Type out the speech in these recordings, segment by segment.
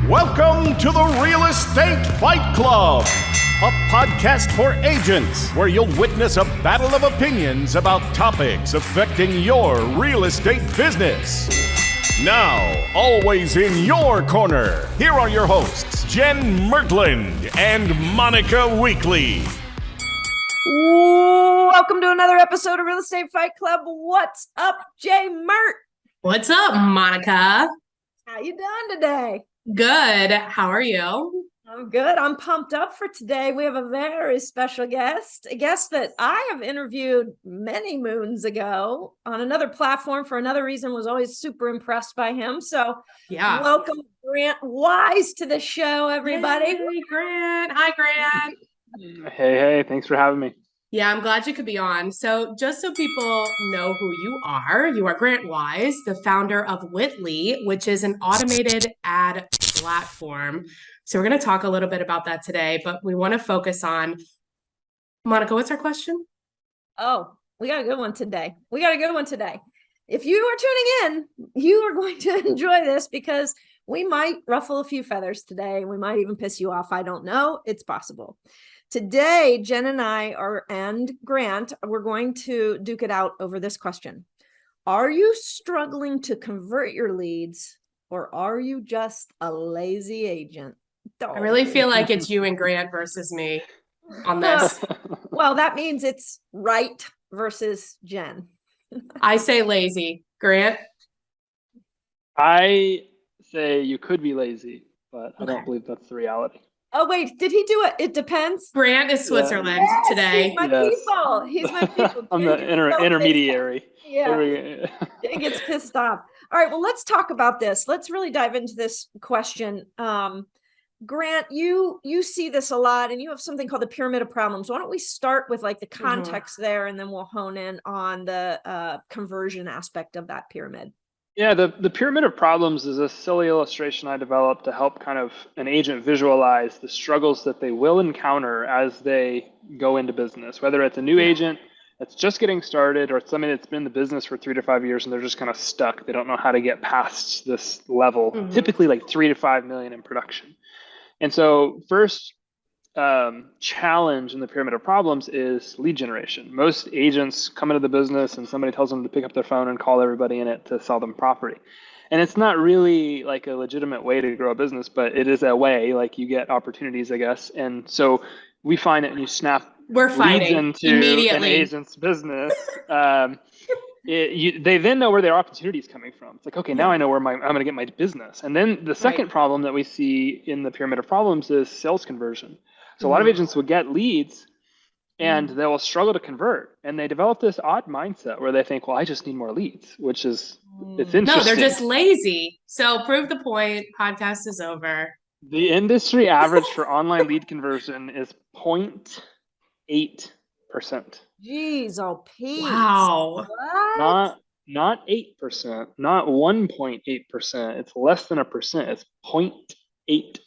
Welcome to the Real Estate Fight Club, a podcast for agents where you'll witness a battle of opinions about topics affecting your real estate business. Now, always in your corner, here are your hosts, Jen Mertland and Monica Weekly. Welcome to another episode of Real Estate Fight Club. What's up, Jay Mert? What's up, Monica? How you doing today? Good. How are you? I'm good. I'm pumped up for today. We have a very special guest, a guest that I have interviewed many moons ago on another platform for another reason, was always super impressed by him. So Yeah. welcome Grant Wise to the show, everybody. Hey, Grant. Hi, Grant. Hey, thanks for having me. Yeah, I'm glad you could be on. So just so people know who you are Grant Wise, the founder of Whitley, which is an automated ad platform. So we're going to talk a little bit about that today, but we want to focus on, Monica, what's our question? Oh, we got a good one today. If you are tuning in, you are going to enjoy this because we might ruffle a few feathers today. We might even piss you off. I don't know. It's possible. Today, Jen and I and Grant, we're going to duke it out over this question. Are you struggling to convert your leads, or are you just a lazy agent? I really feel like it's you and Grant versus me on this. Well, that means it's right versus Jen. I say lazy. Grant? I say you could be lazy, but I Okay. don't believe that's the reality. Oh, wait, did he do it? It depends. Grant is Switzerland today. He's my Yes. people. He's my people. I'm Jen the gets so intermediary. pissed off. Yeah, Jen gets pissed off. All right, well, let's talk about this. Let's really dive into this question. Grant, you see this a lot, and you have something called the pyramid of problems. Why don't we start with like the context there, and then we'll hone in on the conversion aspect of that pyramid. Yeah, the pyramid of problems is a silly illustration I developed to help kind of an agent visualize the struggles that they will encounter as they go into business, whether it's a new agent that's just getting started or it's somebody that's been in the business for 3 to 5 years and they're just kind of stuck. They don't know how to get past this level, typically like 3 to 5 million in production. And so first challenge in the pyramid of problems is lead generation. Most agents come into the business and somebody tells them to pick up their phone and call everybody in it to sell them property. And it's not really like a legitimate way to grow a business, but it is a way, like you get opportunities, I guess. And so we find it and you snap We're leads fighting into immediately. an agent's business. They then know where their opportunity is coming from. It's like, okay, now I know where I'm going to get my business. And then the second problem that we see in the pyramid of problems is sales conversion. So a lot of agents will get leads and they will struggle to convert. And they develop this odd mindset where they think, well, I just need more leads, which is, it's interesting. No, they're just lazy. So prove the point. Podcast is over. The industry average for online lead conversion is 0.8%. Jeez, oh, Pete. Wow. What? Not 8%, not 1.8%. It's less than a percent. It's 0.8%.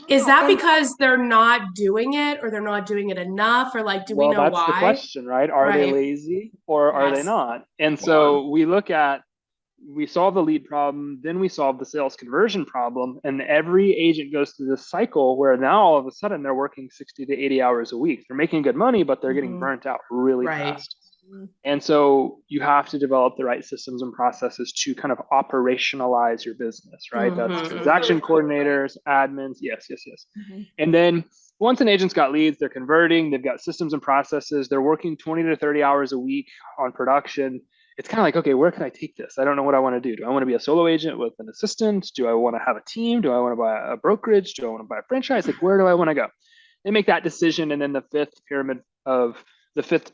Is that because they're not doing it or they're not doing it enough, or like, do we know that's why? the question, right? Are they Right. lazy or are they Yes. not? And so we solve the lead problem, then we solve the sales conversion problem, and every agent goes through this cycle where now all of a sudden they're working 60 to 80 hours a week. They're making good money, but they're getting burnt out really Right. fast. And so you have to develop the right systems and processes to kind of operationalize your business, right? That's transaction coordinators, admins, yes. And then once an agent's got leads, they're converting, they've got systems and processes, they're working 20 to 30 hours a week on production. It's kind of like, okay, where can I take this? I don't know what I want to do. Do I want to be a solo agent with an assistant? Do I want to have a team? Do I want to buy a brokerage? Do I want to buy a franchise? Like, where do I want to go? They make that decision. And then the fifth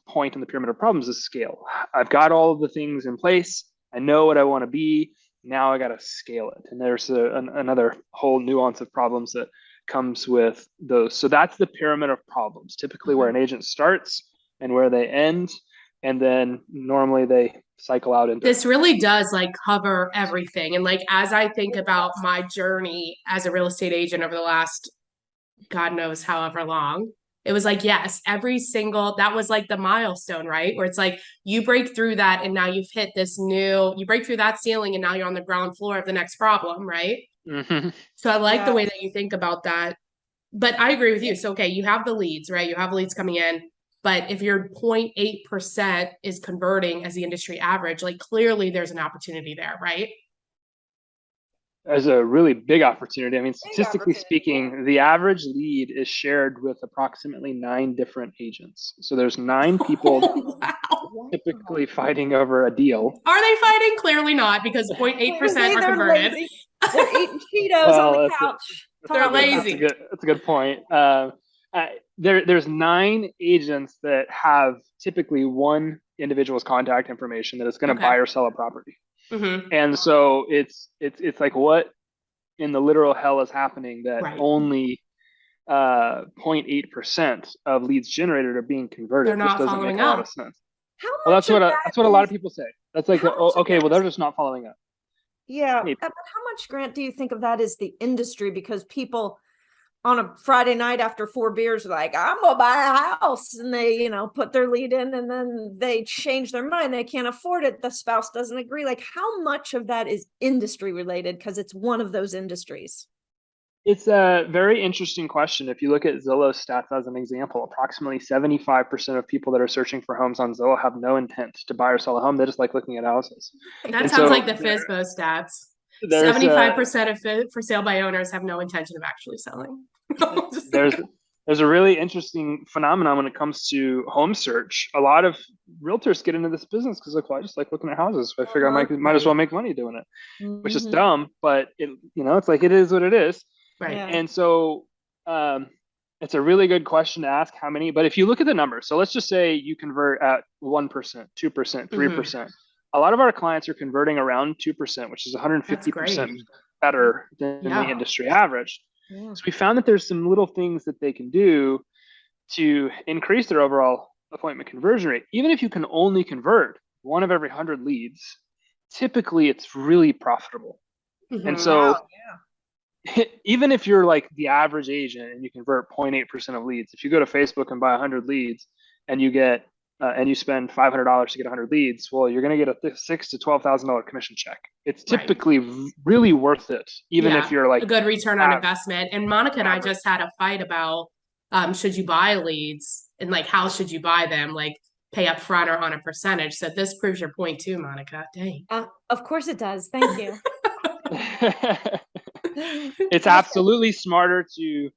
point in the pyramid of problems is scale. I've got all of the things in place. I know what I want to be. Now I got to scale it. And there's another whole nuance of problems that comes with those. So that's the pyramid of problems, typically where an agent starts and where they end. And then normally they cycle out into This really does like cover everything. And like, as I think about my journey as a real estate agent over the last, God knows however long, it was like, yes, that was like the milestone, right? Where it's like you break through that and now you've hit you break through that ceiling and now you're on the ground floor of the next problem, right? Mm-hmm. So I like the way that you think about that. But I agree with you. So, okay, you have the leads, right? You have leads coming in. But if your 0.8% is converting as the industry average, like clearly there's an opportunity there, right? There's a really big opportunity. I mean, Big statistically opportunity, speaking, the average lead is shared with approximately 9 different agents. So there's 9 people Wow. typically fighting over a deal. Are they fighting? Clearly not, because 0.8% Clearly are they're converted. lazy. They're eating Cheetos on Well, the that's couch. They're talking. lazy. That's a good point. There's 9 agents that have typically one individual's contact information that is going to Okay. buy or sell a property. Mm-hmm. And so it's like, what in the literal hell is happening that Right. only 0.8% of leads generated are being converted, They're not which doesn't make following a lot up. of sense. How Well, much of that that's what a lot of is- people say. That's like, how much of okay, that well, they're is- just not following up. Yeah, Maybe. but how much, Grant, do you think of that is the industry? Because people on a Friday night after 4 beers are like, I'm gonna buy a house, and they, put their lead in, and then they change their mind. They can't afford it. The spouse doesn't agree. Like, how much of that is industry related? Because it's one of those industries. It's a very interesting question. If you look at Zillow stats as an example, approximately 75% of people that are searching for homes on Zillow have no intent to buy or sell a home. They just like looking at houses. That And sounds so like the FSBO stats. there's 75% of for sale by owners have no intention of actually selling. there's a really interesting phenomenon when it comes to home search. A lot of realtors get into this business because, like, well, I just like looking at houses. So I figure I might as well make money doing it, which is dumb, but it's like, it is what it is. Right. Yeah. And so it's a really good question to ask how many, but if you look at the numbers, so let's just say you convert at 1%, 2%, 3%. A lot of our clients are converting around 2%, which is 150% better than the industry average. Yeah. So we found that there's some little things that they can do to increase their overall appointment conversion rate. Even if you can only convert 1 of every 100 leads, typically it's really profitable. Mm-hmm. And so even if you're like the average agent and you convert 0.8% of leads, if you go to Facebook and buy 100 leads and you get and you spend $500 to get 100 leads, well, you're going to get a $6,000 to $12,000 commission check. It's typically really worth it, even if you're like a good return on investment. And Monica and I just had a fight about should you buy leads and like how should you buy them, like pay up front or on a percentage. So this proves your point too, Monica. Dang. Of course it does. Thank you. It's absolutely smarter to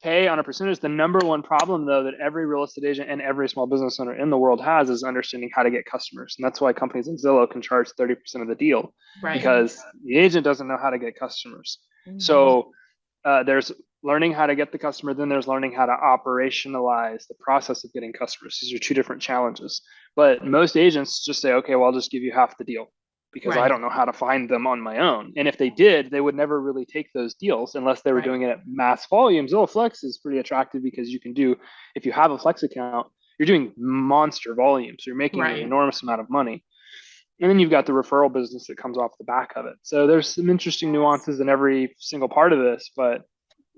pay on a percentage. The number one problem, though, that every real estate agent and every small business owner in the world has is understanding how to get customers. And that's why companies like Zillow can charge 30% of the deal, because the agent doesn't know how to get customers. Mm-hmm. So there's learning how to get the customer, then there's learning how to operationalize the process of getting customers. These are 2 different challenges. But most agents just say, okay, well, I'll just give you half the deal, because I don't know how to find them on my own. And if they did, they would never really take those deals unless they were doing it at mass volume. Zillow Flex is pretty attractive because you can do, if you have a Flex account, you're doing monster volume. So you're making an enormous amount of money. And then you've got the referral business that comes off the back of it. So there's some interesting nuances in every single part of this. But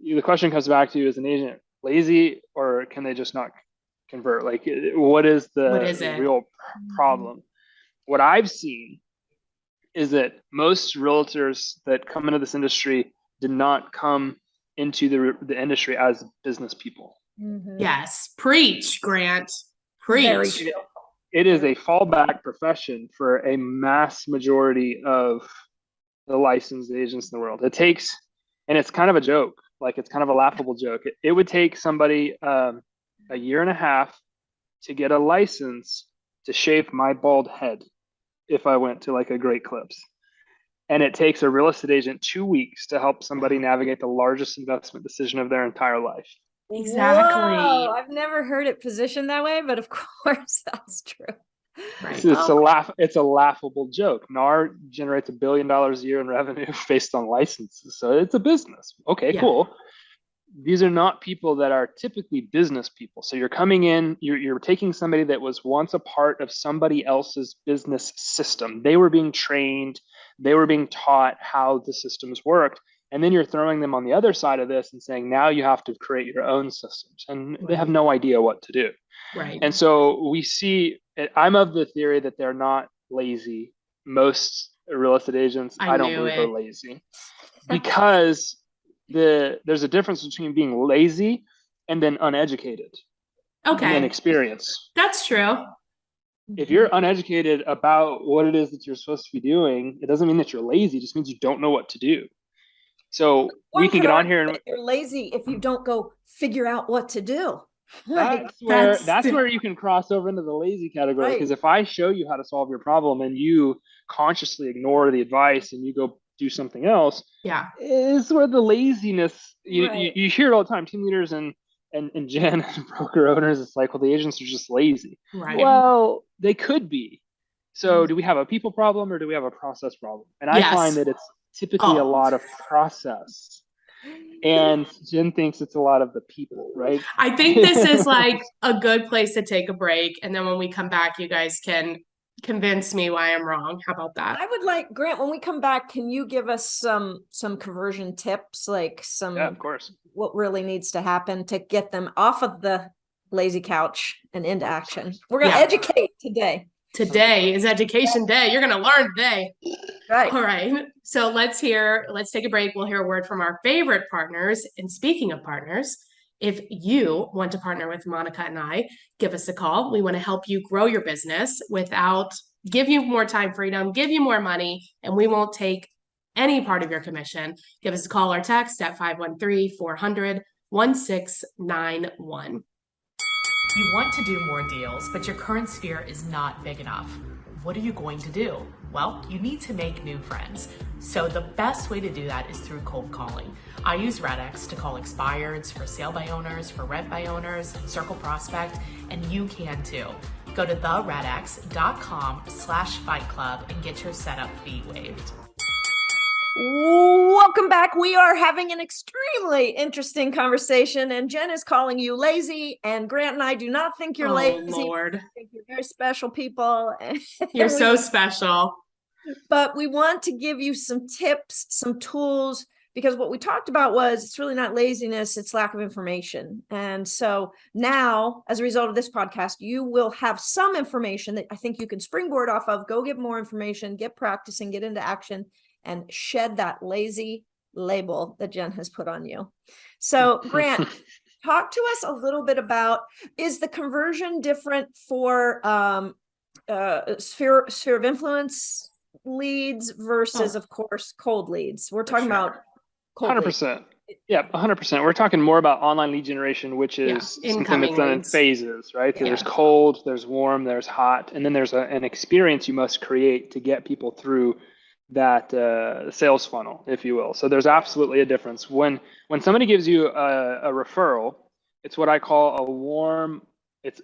the question comes back to, is an agent lazy, or can they just not convert? Like, what is the real problem? What I've seen is that most realtors that come into this industry did not come into the industry as business people. Mm-hmm. Yes. Preach, Grant. Preach. It is a fallback profession for a mass majority of the licensed agents in the world. It takes, and it's kind of a joke, like it's kind of a laughable joke. It would take somebody a year and a half to get a license to shave my bald head if I went to like a Great Clips. And it takes a real estate agent 2 weeks to help somebody navigate the largest investment decision of their entire life. Exactly. Whoa, I've never heard it positioned that way, but of course that's true. Right. It's a laughable joke. NAR generates $1 billion a year in revenue based on licenses. So it's a business. Okay, cool. these are not people that are typically business people. So you're coming in, you're taking somebody that was once a part of somebody else's business system. They were being trained, they were being taught how the systems worked. And then you're throwing them on the other side of this and saying, now you have to create your own systems. And they have no idea what to do. Right. And so we see, I'm of the theory that they're not lazy. Most real estate agents, I don't believe are lazy, because there's a difference between being lazy and then uneducated. Okay. And inexperienced. That's true. If you're uneducated about what it is that you're supposed to be doing, it doesn't mean that you're lazy. It just means you don't know what to do. So we can get on here and you're lazy if you don't go figure out what to do. That's where you can cross over into the lazy category. Because if I show you how to solve your problem and you consciously ignore the advice and you go do something else, is where the laziness, you hear it all the time. Team leaders and Jen and broker owners, it's like, well, the agents are just lazy. Right. Well, they could be. So do we have a people problem or do we have a process problem? And I find that it's typically a lot of process. And Jen thinks it's a lot of the people, right? I think this is like a good place to take a break. And then when we come back, you guys can convince me why I'm wrong. How about that? I would like, Grant, when we come back, can you give us some conversion tips, like of course, what really needs to happen to get them off of the lazy couch and into action? We're going to educate today. Today is education day. You're going to learn today. Right. All right. So let's take a break. We'll hear a word from our favorite partners. And speaking of partners, if you want to partner with Monica and I, give us a call. We want to help you grow your business give you more time freedom, give you more money, and we won't take any part of your commission. Give us a call or text at 513-400-1691. You want to do more deals, but your current sphere is not big enough. What are you going to do? Well, you need to make new friends. So the best way to do that is through cold calling. I use REDX to call expireds, for sale by owners, for rent by owners, circle prospect, and you can too. Go to theredx.com/Fight Club and get your setup fee waived. Welcome back. We are having an extremely interesting conversation, and Jen is calling you lazy, and Grant and I do not think you're lazy. Lord. I think you're very special people. You're so special. But we want to give you some tips, some tools, because what we talked about was it's really not laziness, it's lack of information. And so now, as a result of this podcast, you will have some information that I think you can springboard off of. Go get more information, get practicing, get into action, and shed that lazy label that Jen has put on you. So Grant, talk to us a little bit about, is the conversion different for sphere of influence leads versus, of course, cold leads? We're talking about cold 100%. leads. Yeah, 100%. We're talking more about online lead generation, which is something that's done in phases, right? So there's cold, there's warm, there's hot, and then there's an experience you must create to get people through that sales funnel, if you will. So there's absolutely a difference. When somebody gives you a referral, it's what I call a warm,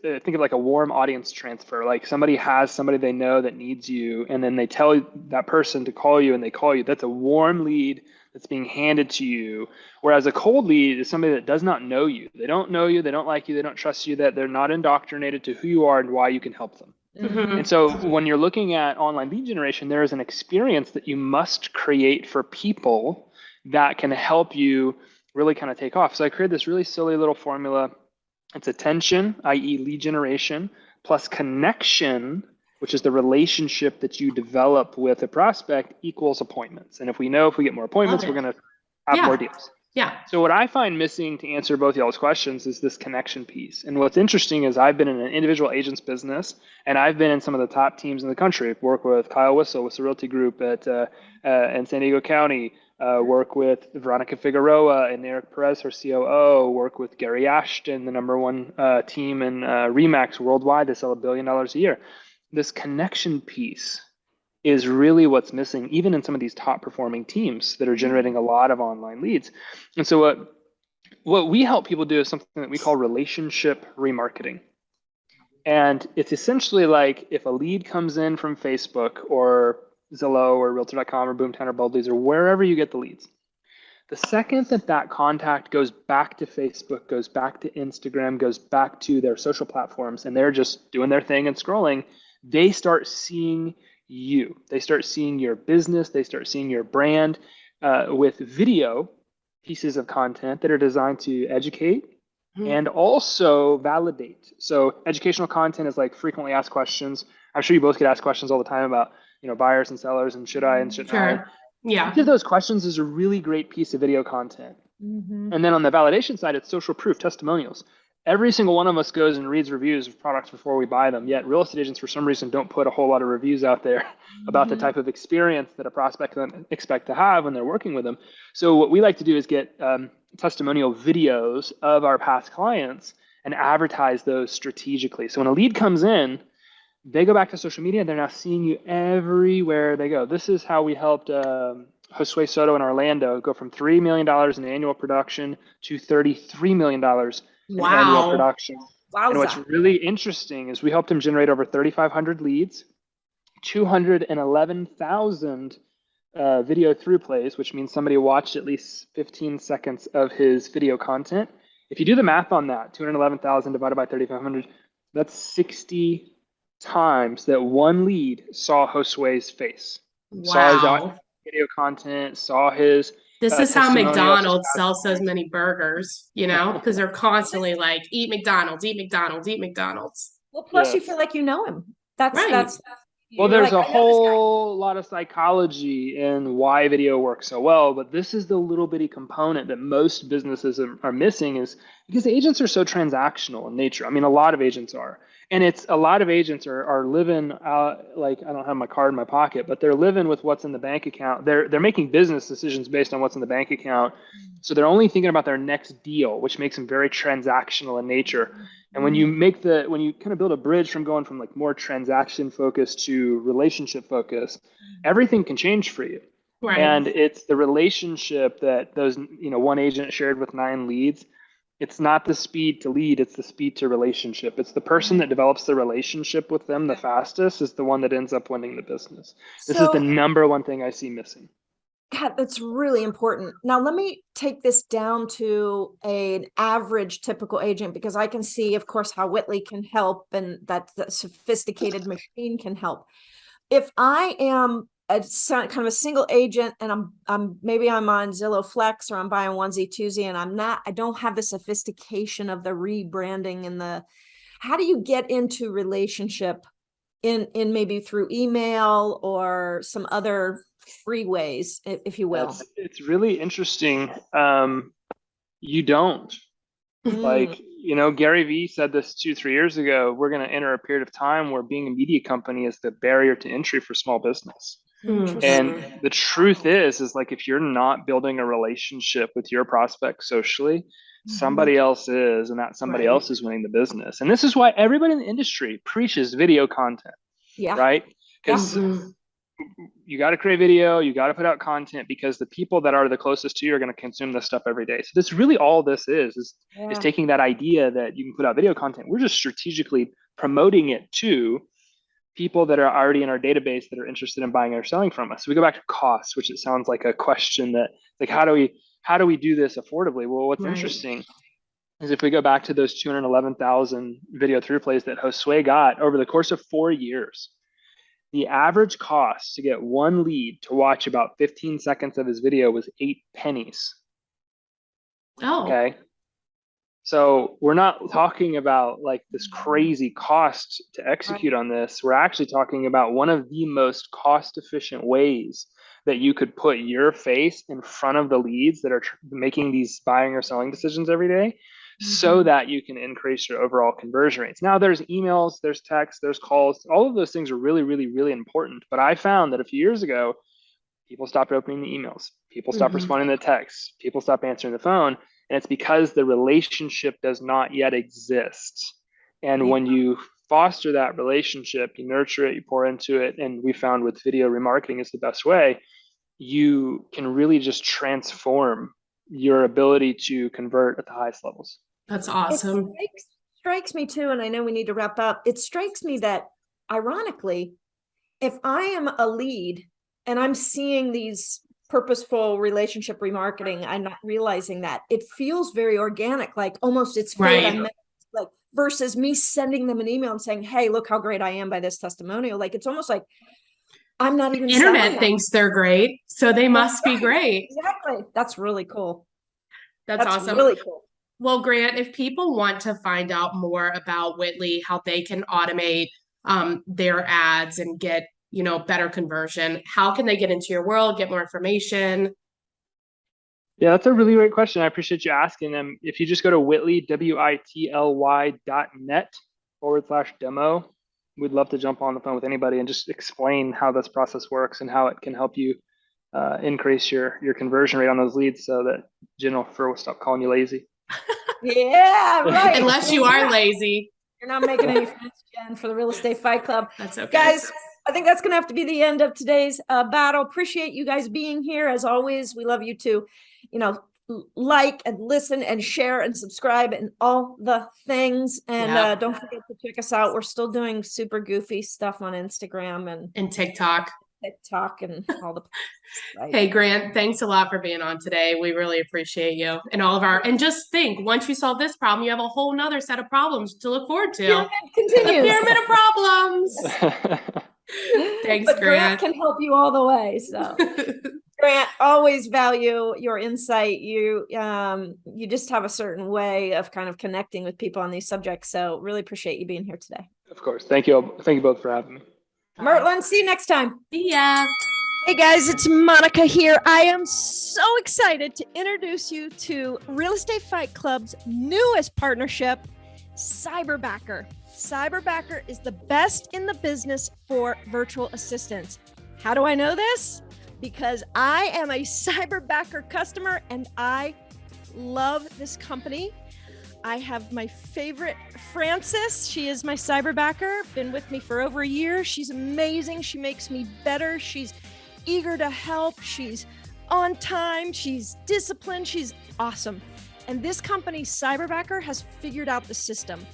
think of like a warm audience transfer. Like somebody has somebody they know that needs you, and then they tell that person to call you, and they call you. That's a warm lead that's being handed to you. Whereas a cold lead is somebody that does not know you. They don't know you, they don't like you, they don't trust you, that they're not indoctrinated to who you are and why you can help them. Mm-hmm. And so when you're looking at online lead generation, there is an experience that you must create for people that can help you really kind of take off. So I created this really silly little formula. It's attention, i.e. lead generation, plus connection, which is the relationship that you develop with a prospect, equals appointments. And if we get more appointments, we're going to have more deals. Yeah. So what I find missing to answer both y'all's questions is this connection piece. And what's interesting is I've been in an individual agent's business, and I've been in some of the top teams in the country. I've worked with Kyle Whistle with the Realty Group in San Diego County, work with Veronica Figueroa and Eric Perez, her COO, work with Gary Ashton, the #1 team in RE/MAX worldwide. They sell $1 billion a year. This connection piece is really what's missing, even in some of these top performing teams that are generating a lot of online leads. And so what we help people do is something that we call relationship remarketing. And it's essentially like if a lead comes in from Facebook or Zillow or Realtor.com or Boomtown or Bold Leads or wherever you get the leads The second that that contact goes back to Facebook, goes back to Instagram, goes back to their social platforms, and they're just doing their thing and scrolling, they start seeing you. They start seeing your business. They start seeing your brand with video pieces of content that are designed to educate and also validate. So educational content is like frequently asked questions. I'm sure you both get asked questions all the time about, buyers and sellers and should I and shouldn't I. Sure. Yeah. Each of those questions is a really great piece of video content. And then on the validation side, it's social proof, testimonials. Every single one of us goes and reads reviews of products before we buy them, yet real estate agents for some reason don't put a whole lot of reviews out there about the type of experience that a prospect can expect to have when they're working with them. So what we like to do is get testimonial videos of our past clients and advertise those strategically. So when a lead comes in, they go back to social media and they're now seeing you everywhere they go. This is how we helped Josue Soto in Orlando go from $3 million in annual production to $33 million in annual production. Wowza. And what's really interesting is we helped him generate over 3,500 leads, 211,000 video through plays, which means somebody watched at least 15 seconds of his video content. If you do the math on that, 211,000 divided by 3,500, that's 60 times that one lead saw Josue's face, saw his video content, saw his. This is how McDonald's sells so many burgers, because they're constantly like, eat McDonald's, eat McDonald's, eat McDonald's. Well, plus you feel like you know him. That's right. Well, there's a whole lot of psychology in why video works so well, but this is the little bitty component that most businesses are missing, is because agents are so transactional in nature. I mean, a lot of agents are. And a lot of agents are living like, I don't have my card in my pocket, but they're living with what's in the bank account. They're making business decisions based on what's in the bank account. So they're only thinking about their next deal, which makes them very transactional in nature. And when you kind of build a bridge from going from like more transaction focused to relationship focused, everything can change for you. Right. And it's the relationship that those, one agent shared with 9 leads. It's not the speed to lead, it's the speed to relationship. It's the person that develops the relationship with them the fastest is the one that ends up winning the business. This is the number one thing I see missing. God, that's really important. Now, let me take this down to an average typical agent, because I can see, of course, how Whitley can help and that the sophisticated machine can help. If I am kind of a single agent and maybe I'm on Zillow Flex or I'm buying onesie twosie and I don't have the sophistication of the rebranding and how do you get into relationship in maybe through email or some other free ways, if you will? It's really interesting. You don't. Like, Gary Vee said this 2-3 years ago, we're going to enter a period of time where being a media company is the barrier to entry for small business. And the truth is like, if you're not building a relationship with your prospect socially, somebody else is, and that somebody else is winning the business. And this is why everybody in the industry preaches video content, right? Because you got to create video, you got to put out content, because the people that are the closest to you are going to consume this stuff every day. So this really all this is taking that idea that you can put out video content. We're just strategically promoting it to people that are already in our database that are interested in buying or selling from us. So we go back to costs, which it sounds like a question that, like, how do we do this affordably? Well, what's interesting is if we go back to those 211,000 video through plays that Josue got over the course of 4 years, the average cost to get one lead to watch about 15 seconds of his video was 8 pennies. Oh. Okay. So we're not talking about like this crazy cost to execute on this. We're actually talking about one of the most cost efficient ways that you could put your face in front of the leads that are making these buying or selling decisions every day, so that you can increase your overall conversion rates. Now there's emails, there's texts, there's calls. All of those things are really, really, really important. But I found that a few years ago, people stopped opening the emails. People stopped responding to the texts. People stopped answering the phone. And it's because the relationship does not yet exist. And when you foster that relationship, you nurture it, you pour into it, and we found with video remarketing is the best way, you can really just transform your ability to convert at the highest levels. That's awesome. It strikes me too, and I know we need to wrap up. It strikes me that, ironically, if I am a lead and I'm seeing these purposeful relationship remarketing. I'm not realizing that it feels very organic, like almost it's fate. Right. I'm like, versus me sending them an email and saying, hey, look how great I am by this testimonial. Like, it's almost like I'm not even Internet thinks they're great, so they must be great. Exactly. That's really cool. That's awesome. Really cool. Well, Grant, if people want to find out more about Whitley, how they can automate their ads and get, better conversion, how can they get into your world, get more information? Yeah, that's a really great question. I appreciate you asking them. If you just go to Whitley, WITLY.net/demo, we'd love to jump on the phone with anybody and just explain how this process works and how it can help you increase your conversion rate on those leads so that Jennifer will stop calling you lazy. Yeah, right. Unless you are lazy. You're not making any friends, Jen, for the Real Estate Fight Club. That's okay. Guys, I think that's going to have to be the end of today's battle. Appreciate you guys being here. As always, we love you to, like and listen and share and subscribe and all the things. And don't forget to check us out. We're still doing super goofy stuff on Instagram and TikTok and all the right. Hey, Grant, thanks a lot for being on today. We really appreciate you and all of and just think, once you solve this problem, you have a whole nother set of problems to look forward to. Pyramid continues. The pyramid of problems. Thanks, but Grant. Can help you all the way. So Grant, always value your insight. You just have a certain way of kind of connecting with people on these subjects. So really appreciate you being here today. Of course. Thank you. Thank you both for having me. Mertlin, see you next time. See ya. Hey guys, it's Monica here. I am so excited to introduce you to Real Estate Fight Club's newest partnership, Cyberbacker. Cyberbacker is the best in the business for virtual assistants. How do I know this? Because I am a Cyberbacker customer and I love this company. I have my favorite, Frances. She is my Cyberbacker, been with me for over a year. She's amazing. She makes me better. She's eager to help. She's on time. She's disciplined. She's awesome. And this company, Cyberbacker, has figured out the system.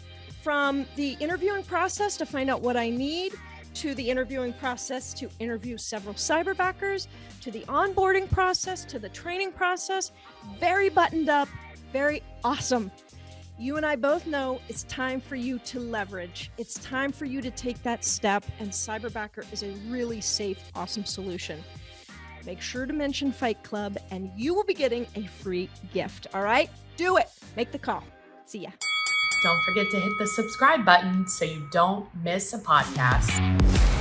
From the interviewing process to find out what I need, to the interviewing process to interview several Cyberbackers, to the onboarding process, to the training process, very buttoned up, very awesome. You and I both know it's time for you to leverage. It's time for you to take that step, and Cyberbacker is a really safe, awesome solution. Make sure to mention Fight Club and you will be getting a free gift. All right, do it. Make the call. See ya. Don't forget to hit the subscribe button so you don't miss a podcast.